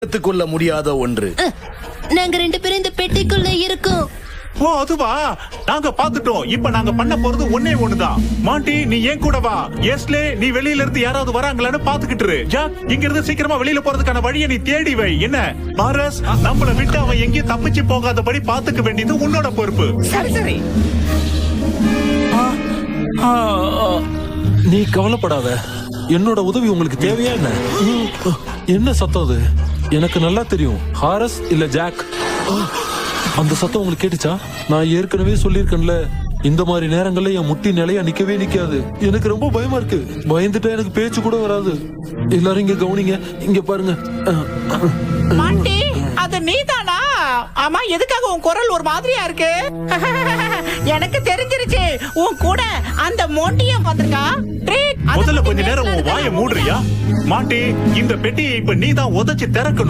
எடுத்துக்கொள்ள முடியாத ஒன்று. நாங்க 2 பேரும் இந்த பெட்டிக்குள்ள இருக்கோம். ஓ அதுவா, நாங்க பாத்துட்டோம். இப்ப நாங்க பண்ண போறது ஒன்னே ஒண்ணுதான். மாண்டி, நீ ஏன் கூட வா. எஸ்லே, நீ வெளியில இருந்து யாராவது வராங்களான்னு பாத்துக்கிட்டு இரு. ஜாக், இங்க இருந்து சீக்கிரமா வெளியில போறதுக்கான வழியை நீ தேடி வை. என்ன மாரஸ், நம்மள விட்டு அவன் எங்கேயும் தப்பிச்சு போகாதபடி பாத்துக்க வேண்டியது உன்னோட பொறுப்பு. சரி. நீ கவலைப்படாத, என்னோட உதவி உங்களுக்கு தேவையா என்ன? என்ன சத்தம் அது? எனக்கு நல்லா தெரியும், ஹாரஸ் இல்ல ஜாக். அந்த சத்தம் உங்களுக்கு கேட்டுச்சா? நான் ஏற்கனவே சொல்லியிருக்கேன்ல, இந்த மாதிரி நேரங்கள்ல என் முட்டி நிலையா நிக்கவே நிக்காது. எனக்கு ரொம்ப பயமா இருக்கு. பயந்துட்டா எனக்கு பேச்சு கூட வராது. எல்லாரும் இங்க கவனிங்க, இங்க பாருங்க. மாண்டி, அது நீதானா? ஆமா, எதுக்காக உன் குரல் ஒரு மாதிரியா இருக்கு? எனக்கு தெரிஞ்சிருச்சு, உன் கூட அந்த மோண்டியம் வந்திருக்கா. முதல்ல கொஞ்ச நேரம் உன் வாயை மூடுறியா? மாண்டி, இந்த பெட்டியை இப்ப நீதான் உதைச்சு திறக்கணும்.